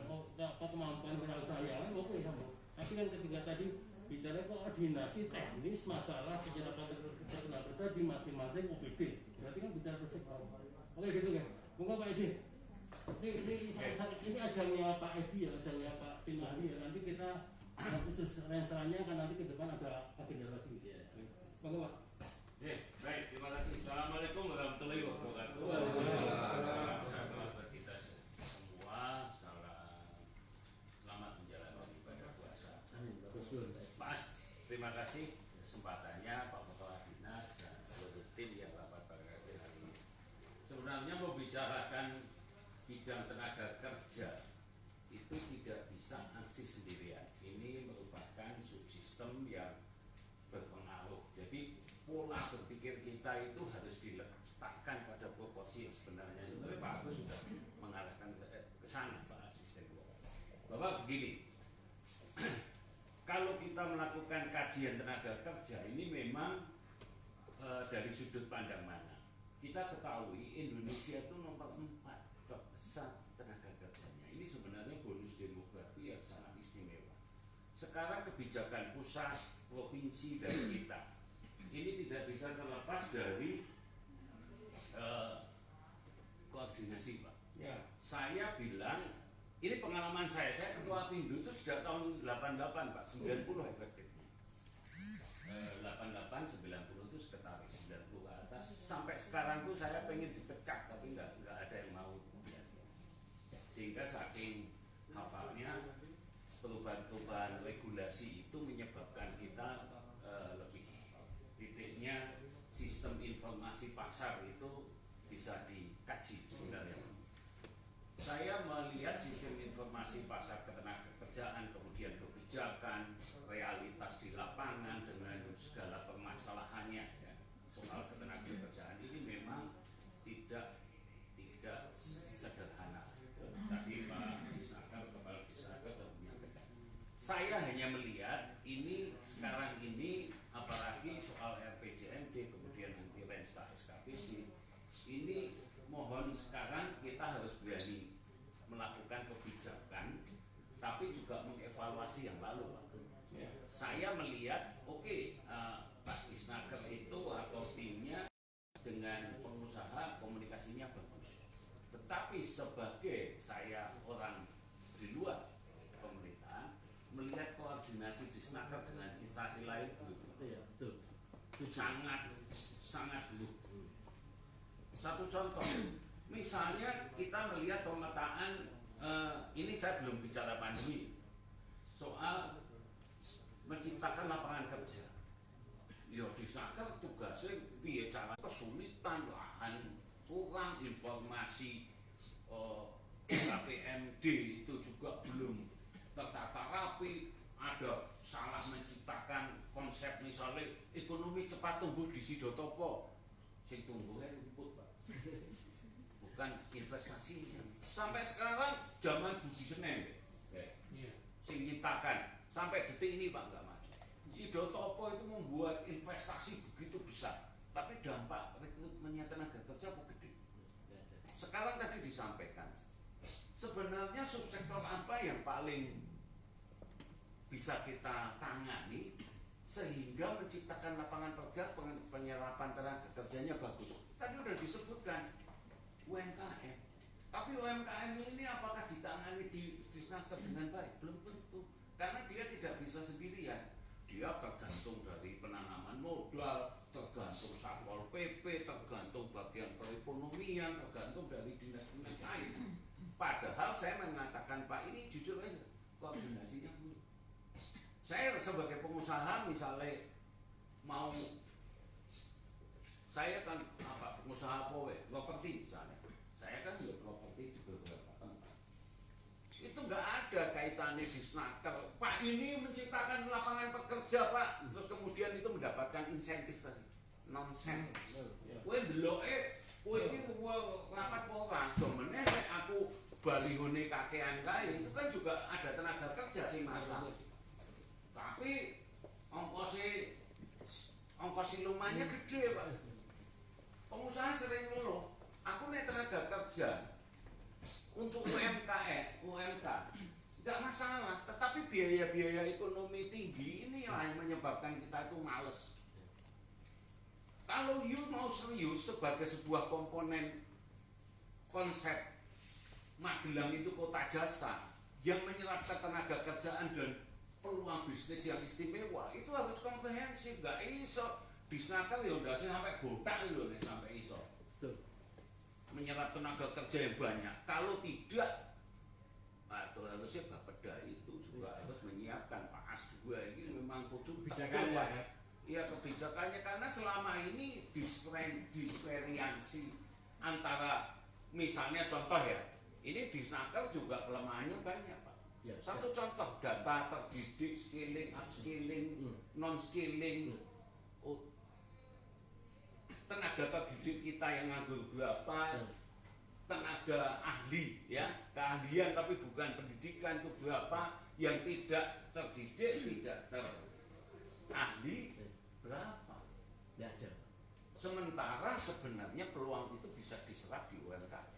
Speaker 2: kemampuan wirausaha oke kamu. Tapi kan ketika tadi bicara koordinasi teknis masalah penyerapan tenaga kerja di masing-masing OPD, berarti kan bicara persektor. Oke gitu kan. Monggo Pak Edi. Ini ajangnya Pak Edi ya, ajangnya Pak Tim Ahli ya. Nanti kita khusus restorannya kan nanti ke depan ada agenda lagi. Monggo Pak.
Speaker 3: Baik, terima kasih. Assalamualaikum warahmatullahi wabarakatuh. Mas, terima kasih kesempatannya Pak Kepala Dinas dan seluruh tim yang rapat pada hari ini. Sebenarnya membicarakan bidang tenaga kerja itu tidak bisa aksi sendirian. Ini merupakan subsistem yang berpengaruh. Jadi pola berpikir kita itu harus diletakkan pada proporsi yang sebenarnya. Sebenarnya Pak Agus sudah mengarahkan ke sana Pak Asisten. Bahwa begini. Kalau kita melakukan kajian tenaga kerja ini memang dari sudut pandang mana? Kita ketahui Indonesia itu nomor 4 terbesar tenaga kerjanya. Ini sebenarnya bonus demografi yang sangat istimewa. Sekarang kebijakan pusat, provinsi dari kita ini tidak bisa terlepas dari koordinasi Pak.
Speaker 2: Ya.
Speaker 3: Saya bilang ini pengalaman saya ketua Pindu itu sejak tahun 88 Pak, 90 efektifnya. 88, 90 itu sekretaris, 90 ke atas. Sampai sekarang tuh saya pengen dipecat tapi nggak ada yang mau. Sehingga saking hafalnya perubahan-perubahan regulasi itu menyebabkan kita lebih titiknya sistem informasi pasar itu bisa dikaji sebenarnya. Saya melihat sistem informasi pasar ketenagakerjaan, kemudian kebijakan, realitas di lapangan dengan segala permasalahannya ya, soal ketenagakerjaan ini memang tidak sederhana. Tadi Pak Disnaker, Kepala Disnaker sudah menyampaikan. Saya hanya melihat ini sekarang ini apalagi soal RPJMD kemudian nanti Rensta SKPD ini mohon sekarang kita harus berani melakukan kebijakan evaluasi yang lalu, Pak. Saya melihat Pak Disnaker itu atau timnya dengan pengusaha komunikasinya bagus. Tetapi sebagai saya orang di luar pemerintahan melihat koordinasi Disnaker dengan instansi lain itu sangat belum. Satu contoh, misalnya kita melihat pemetaan ini saya belum bicara pandemi, soal menciptakan lapangan kerja. Ya Disnaker tugasnya piye cara kesulitan, lahan kurang, informasi KPMD itu juga belum tertata rapi, ada salah menciptakan konsep misalnya ekonomi cepat tumbuh di Sidotopo, sing tumbuhnya rumput, Pak, bukan investasinya. Sampai sekarang zaman Budi Senen sing ciptakan sampai detik ini Pak nggak maju. Sidotopo itu membuat investasi begitu besar, tapi dampak rekrutmennya tenaga kerja kok gede. Sekarang tadi disampaikan, sebenarnya subsektor apa yang paling bisa kita tangani sehingga menciptakan lapangan kerja, penyerapan tenaga kerjanya bagus. Tadi udah disebutkan UMKM, tapi UMKM ini apakah ditangani di Disnaker dengan baik? Belum tentu, karena dia tidak bisa sendirian. Dia tergantung dari penanaman modal, tergantung Satpol PP, tergantung bagian perekonomian, tergantung dari dinas-dinas lain. Padahal saya mengatakan Pak, ini jujur aja koordinasinya belum. Saya sebagai pengusaha misalnya mau, saya kan pengusaha properti misalnya, saya kan juga properti di beberapa tempat. Itu nggak ada kaitannya Disnaker. Pak ini menciptakan lapangan pekerja Pak, terus kemudian itu mendapatkan insentif tadi. Nonsense. Kue deloke, kue ini rapat orang. Sebenarnya aku balihone kakean kaya itu kan juga ada tenaga kerja sih masa. Tapi ongkos silumannya gede Pak. Pengusaha sering ngeluh, aku nih tenaga kerja untuk UMK nggak masalah, tetapi biaya-biaya ekonomi tinggi ini yang menyebabkan kita itu males. Kalau you mau serius sebagai sebuah komponen konsep Magelang itu kota jasa yang menyerap tenaga kerjaan dan peluang bisnis yang istimewa, itu harus komprehensif. Nggak iso Disnaker ya udah sampai botak loh nih sampai iso menyerap tenaga kerja yang banyak. Kalau tidak, atau harusnya Bapeda itu juga harus menyiapkan Pak As 2 ini memang kudu kebijakannya. Ya kebijakannya, karena selama ini diferensiasi antara misalnya contoh ya, ini Disnaker juga kelemahannya banyak Pak. Satu contoh, data terdidik, skilling, upskilling, non-skilling, tenaga terdidik kita yang nganggur berapa, tenaga ahli ya, keahlian tapi bukan pendidikan itu berapa, yang tidak terdidik, tidak terahli berapa. Sementara sebenarnya peluang itu bisa diserap di UMKM.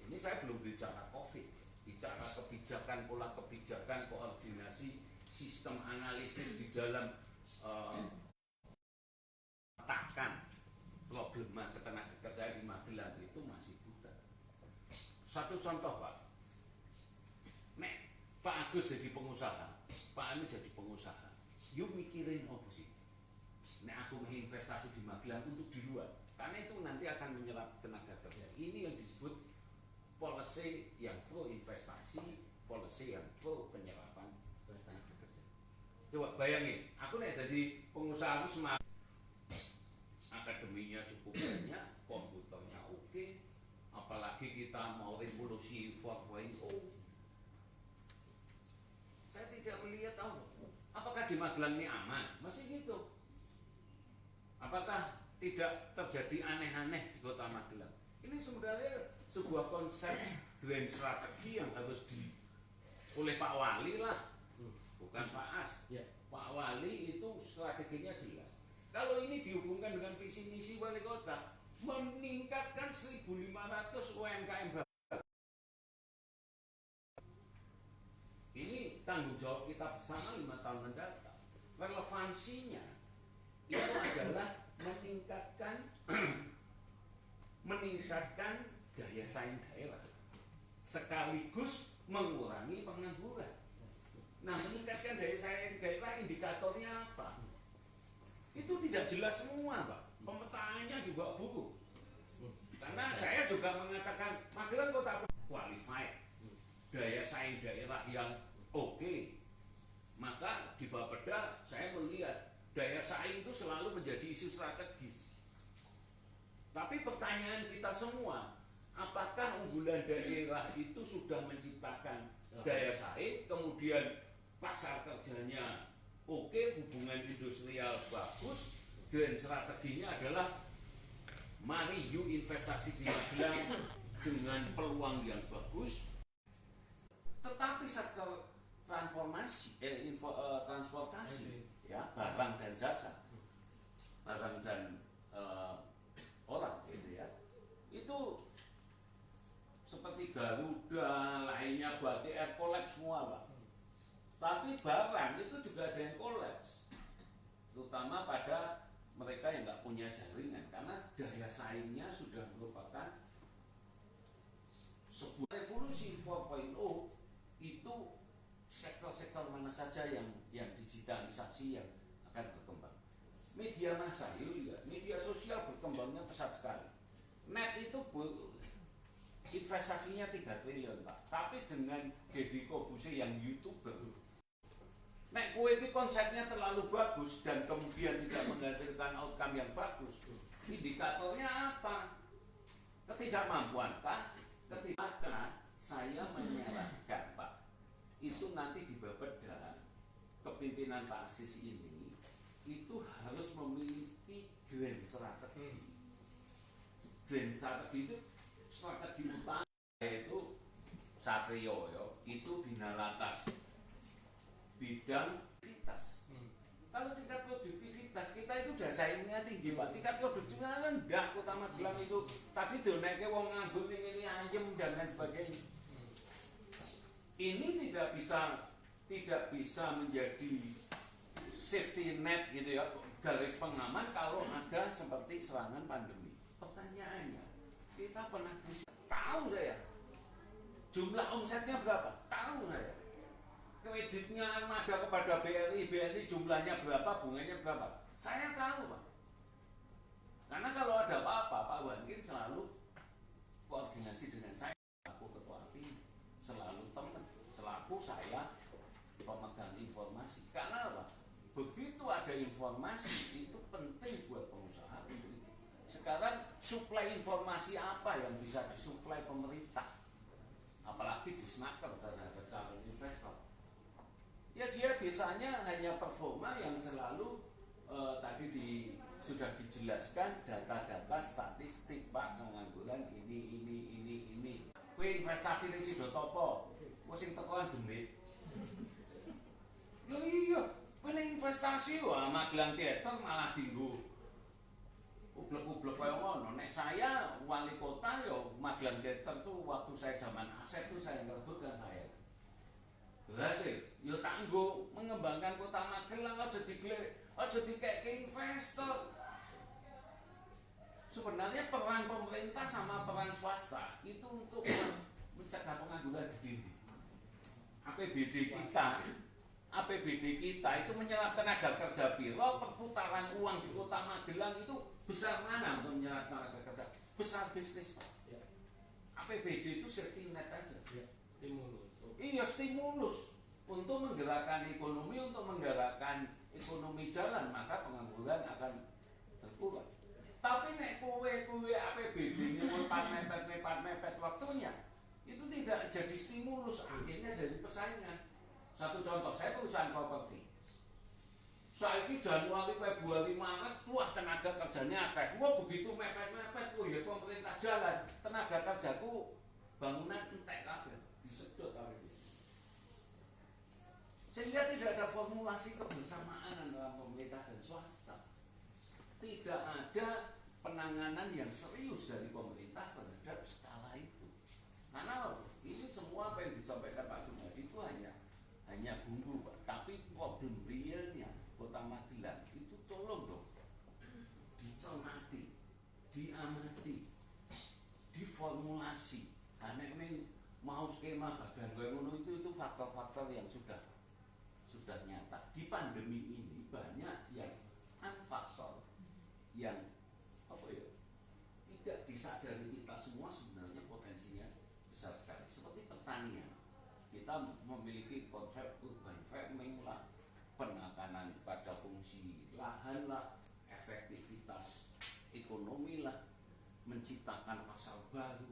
Speaker 3: Ini saya belum bicara COVID, bicara kebijakan, pola kebijakan, koordinasi, sistem analisis di dalam metakan problema ketenaga kerjaan di Magelang itu masih buta. Satu contoh Pak, Pak Agus jadi pengusaha, Pak Anu jadi pengusaha, yuk mikirin apa sih? Aku mau investasi di Magelang untuk di luar, karena itu nanti akan menyerap tenaga kerja. Ini yang disebut policy yang pro investasi, policy yang pro penyerapan tenaga kerja. Coba bayangin, aku nih jadi pengusaha, aku semangat, akademinya cukup banyak, komputernya oke, apalagi kita mau revolusi 4.0. Saya tidak melihat apakah di Magelang ini aman, masih gitu. Apakah tidak terjadi aneh-aneh di kota Magelang? Ini sebenarnya sebuah konsep grand strategi yang harus oleh Pak Wali lah, bukan Pak As. Pak Wali itu strateginya jelas. Kalau ini dihubungkan dengan visi misi wali kota, meningkatkan 1.500 UMKM. Ini tanggung jawab kita bersama 5 tahun mendatang. Relevansinya itu adalah meningkatkan daya saing daerah sekaligus mengurangi pengangguran. Nah, meningkatkan daya saing daerah indikatornya apa? Itu tidak jelas semua, Pak. Pemetaannya juga buruk. Karena saya juga mengatakan Magelang kota qualified, daya saing daerah yang oke. Maka di Bapeda saya melihat daya saing itu selalu menjadi isu strategis. Tapi pertanyaan kita semua, apakah unggulan daerah itu sudah menciptakan daya saing, kemudian pasar kerjanya oke, hubungan industrial bagus, dan strateginya adalah mari you investasi di Magelang dengan peluang yang bagus. Tetapi sektor transportasi, ya, barang dan jasa, barang dan orang, gitu ya, itu seperti Garuda, lainnya, Batik Air kolaps semua, Pak. Tapi barang itu juga ada yang kolaps, terutama pada mereka yang nggak punya jaringan, karena daya saingnya sudah merupakan sebuah revolusi 4.0. Itu sektor-sektor mana saja yang digitalisasi yang akan berkembang. Media massa, yuk lihat, media sosial berkembangnya pesat sekali. Net itu investasinya 3 triliun, Pak. Tapi dengan Deddy Corbuzier yang YouTuber, nek kue ini konsepnya terlalu bagus dan kemudian tidak menghasilkan outcome yang bagus, indikatornya apa? Ketidakmampuankah? Maka saya menyarankan, Pak, itu nanti di Bapeda, kepimpinan Pak Asis ini itu harus memiliki grand strategi. Grand strategi itu strategi utama, yaitu Satrio, itu binalatas bidang produktivitas. Kalau tingkat produktivitas kita itu udah saingnya tinggi, Pak. Tingkat produktivitas rendah Kota Magelang itu. Tapi doneke wong nganggur ini ayem dan lain sebagainya. Ini tidak bisa menjadi safety net gitu ya, garis pengaman kalau ada seperti serangan pandemi. Pertanyaannya, kita pernah krisis? Tahu saya. Jumlah omsetnya berapa? Tahu saya. Kreditnya Armada kepada BRI jumlahnya berapa, bunganya berapa? Saya tahu, Pak. Karena kalau ada apa-apa, Pak Wangin selalu koordinasi dengan saya, aku ketua tim, selalu teman, selaku saya pemegang informasi. Karena apa? Begitu ada informasi itu penting buat pengusaha. Sekarang suplai informasi apa yang bisa disuplai pemerintah? Apalagi di snaker terhadap calon investor. Ya dia biasanya hanya performa yang selalu tadi sudah dijelaskan data-data statistik, Pak, pengangguran ini. Kue investasi di Sidotopo, kue sing tekoan demit. Loh iya, kue investasi wah Magelang Theater malah dinggo ublek-ublek kaya ngono. Nek saya wali kota yo Magelang Theater tuh waktu saya zaman aset tuh saya ngerebut kan saya. Berhasil, yo tanggo mengembangkan Kota Magelang aja dikek investor. Sebenarnya peran pemerintah sama peran swasta itu untuk mencegah pengangguran gede. APBD kita itu menyerap tenaga kerja biro, perputaran uang di Kota Magelang itu besar mana untuk menyerap tenaga kerja? Besar bisnis, Pak. Ya. APBD itu safety net aja. Ya.
Speaker 2: Stimulus.
Speaker 3: Iya, stimulus untuk menggerakkan ekonomi, untuk menggerakkan ekonomi jalan, maka pengangguran akan berkurang. Tapi nek kowe APBD ini mepet waktunya, itu tidak jadi stimulus, akhirnya jadi persaingan. Satu contoh, saya perusahaan properti. Saiki Januari, Februari, Maret, wah tenaga kerjanya akeh. Wah begitu mepet, ya pemerintah jalan, tenaga kerjaku bangunan entek kabeh, disedot kabeh. Sehingga tidak ada formulasi kebersamaan antara pemerintah dan swasta. Tidak ada penanganan yang serius dari pemerintah terhadap skala itu. Karena ini semua apa yang disampaikan Pak Gunadi itu hanya hanya bumbu Pak, tapi problem realnya Kota Magelang itu tolong dong dicermati, diamati, diformulasi. Karena mau skema bagan ngono itu faktor-faktor yang sudah nyata. Di pandemi ini banyak yang faktor yang tidak disadari kita semua sebenarnya potensinya besar sekali. Seperti pertanian, kita memiliki konsep urban farming lah, penekanan pada fungsi lahan lah, efektivitas ekonomi lah, menciptakan pasar baru,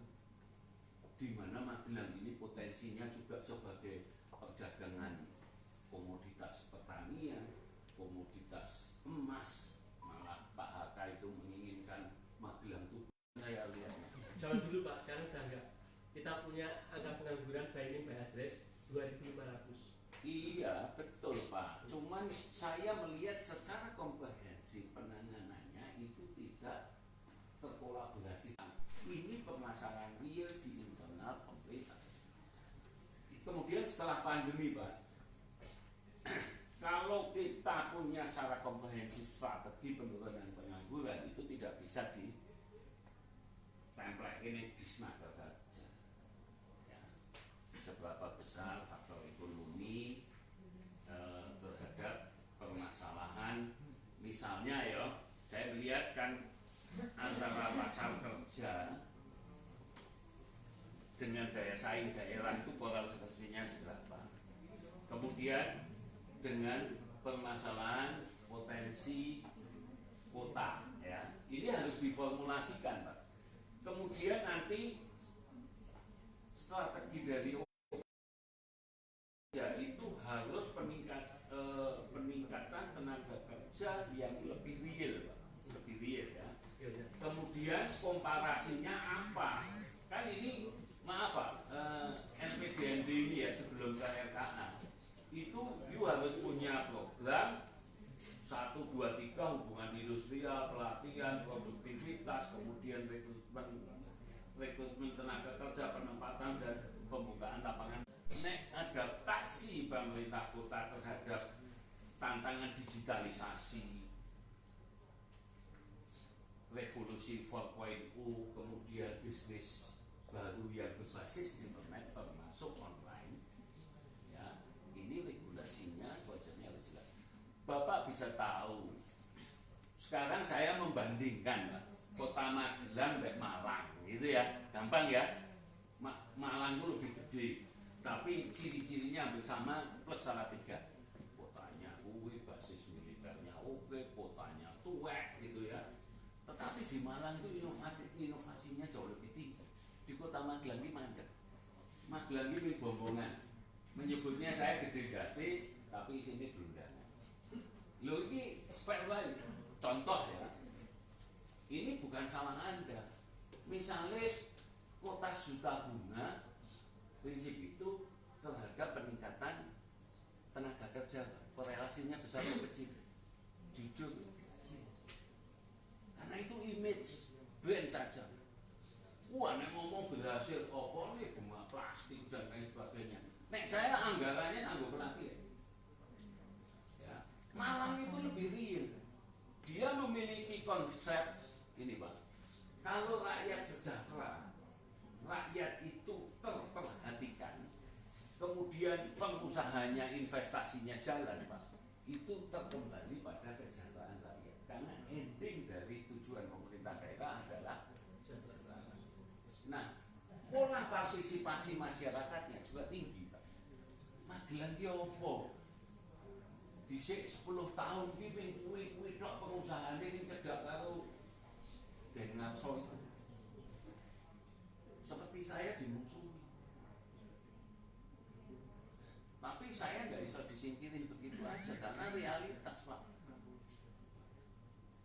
Speaker 3: di mana Magelang ini potensinya juga sebagai perdagangan komoditas pertanian, komoditas emas. Malah Pak Hatta itu menginginkan Magelang itu, saya lihatnya.
Speaker 1: Jangan dulu Pak, sekarang udah enggak. Kita punya angka pengangguran by name by address 2.500.
Speaker 3: Iya betul Pak, cuman saya melihat secara komprehensif penanganannya itu tidak terkolaborasi. Ini permasalahan real di internal pemerintah. Kemudian setelah pandemi Pak, kalau kita punya secara komprehensif strategi penurunan pengangguran itu tidak bisa ditempelkan ini di Snaker saja. Ya. Seberapa besar faktor ekonomi terhadap permasalahan, misalnya ya, saya melihat kan antara pasar kerja dengan daya saing daerah itu polarisasinya seberapa. Kemudian dengan permasalahan potensi kota, ya, ini harus diformulasikan Pak. Kemudian nanti strategi dari ya itu harus peningkatan tenaga kerja yang lebih real Pak. Lebih real ya. Kemudian komparasinya apa? Kan ini maaf Pak, NPJMD ini ya sebelum ke RKA itu harus punya program 1, 2, 3 hubungan industrial, pelatihan, produktivitas, kemudian rekrutmen tenaga kerja, penempatan dan pembukaan lapangan. Adaptasi pemerintah kota terhadap tantangan digitalisasi, revolusi 4.0, kemudian bisnis baru yang berbasis internet termasuk online, ya, ini regulasinya wajibnya harus jelas. Bapak bisa tahu, sekarang saya membandingkan Pak, Kota Magelang dan Malang, gitu ya, gampang ya. Malang itu lebih gede, tapi ciri-cirinya hampir sama plus salah 3. Kotanya basis militernya oke, kotanya tuwek gitu ya. Tetapi di Malang itu inovasinya jauh lebih tinggi. Di Kota Magelang ini mandek. Magelang ini bombongan. Menyebutnya saya gede gasi, tapi isinya berundangan. Loh ini fair lain. Contoh ya, ini bukan salah Anda. Misalnya kota juta bunga, prinsip itu terhadap peningkatan tenaga kerja, korelasinya besar atau kecil? Jujur, kecil. Karena itu image brand saja. Wah, nek ngomong berhasil, apa nih bunga plastik dan lain sebagainya. Nek saya anggarannya anggo pelatihan. Ya, Malang itu lebih real. Dia memiliki konsep ini Pak. Kalau rakyat sejahtera, rakyat itu terperhatikan, kemudian pengusahanya investasinya jalan Pak, itu terkembali pada kesejahteraan rakyat. Karena ending dari tujuan pemerintah daerah adalah kesejahteraan. Nah, pola partisipasi masyarakatnya juga tinggi Pak. Magelang ki opo? Dhisik 10 tahun ki ping kuwi tok pengusahane sing cedhak karo Dengarso itu. Seperti saya dimusuhi. Tapi saya nggak bisa disingkirin begitu aja karena realitas Pak.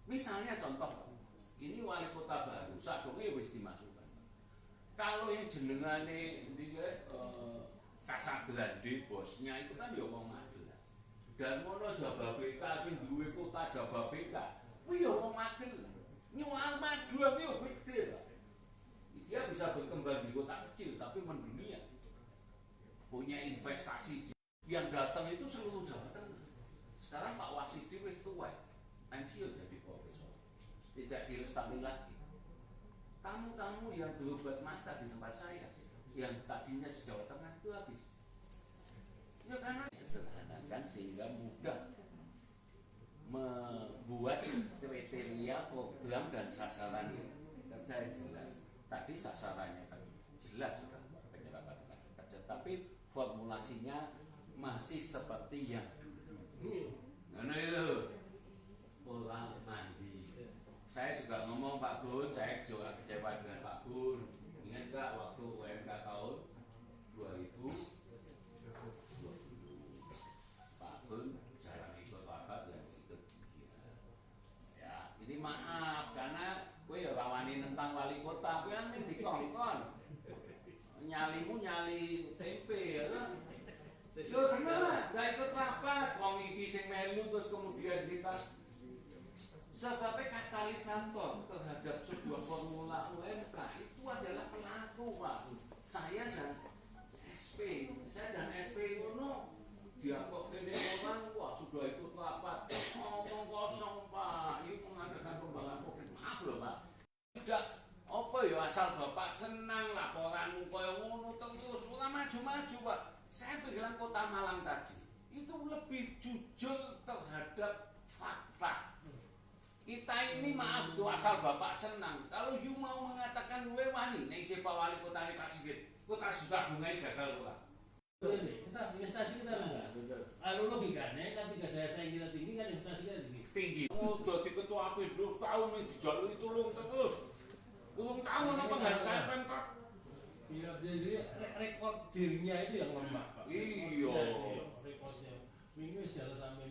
Speaker 3: Misalnya contoh, ini wali kota baru, sadurunge wis dimasukkan. Kalau yang jenengane Casagrande bosnya itu kan ya wong Magelang. Dan mono Jababeka sing duwe kota Jababeka, kuwi ya wong Magelang. Nyual madu yo gede Pak. Dia bisa berkembang di kota kecil tapi mendunia. Punya investasi Yang datang itu seluruh Jawa Tengah. Sekarang Pak Wasidi wis tua, pensiun jadi profesor, tidak dilestari lagi. Tamu-tamu yang berobat mata di tempat saya, yang tadinya se-Jawa Tengah itu habis. Ya karena sederhanakan sehingga mudah membuat kriteria program dan sasaran kerja yang jelas. Tadi sasarannya jelas sudah penyerapan tenaga kerja, tapi formulasinya masih seperti yang dulu. Nah itu pulang mandi. Saya juga ngomong Pak Gun, saya juga kecewa dengan Pak Gun. Ingat gak waktu UMK tahun 2020 Pak Gun jarang ikut rapat dan ikut dia. Ya, ini maaf karena gue ya rawani tentang wali kota, gue kan dikongkon. Nyalimu nyali tempe ya lah. Yo bener lah, gak ikut rapat. Wong iki sing melu terus kemudian kita sebagai katalisator terhadap sebuah formula UMK itu adalah pelaku Pak. Saya dan SP itu dia kok ini orang wah sudah ikut rapat ngomong kosong Pak, ini mengadakan pembangunan publik. Maaf loh Pak, tidak apa ya asal Bapak senang laporan kaya ngono terus ora maju-maju Pak. Saya bilang Kota Malang tadi itu lebih jujur terhadap fakta. Kita ini maaf tuh asal Bapak senang. Kalau you mau mengatakan gue wani, nih si Pak Wali Kota ini Pak Sigit, kota sudah bungai gagal Kota.
Speaker 2: Ini kita investasi kita lah. Logikanya kan tidak daya saing kita tinggi kan investasi kita tinggi.
Speaker 3: Oh, jadi ketua Pindus tahun ini dijalui tolong terus. Belum tahu apa nggak kayak Pemkot.
Speaker 2: Iya, jadi rekordernya itu yang lemah Pak.
Speaker 3: Iya.
Speaker 2: Rekornya. Minggu jalan sampai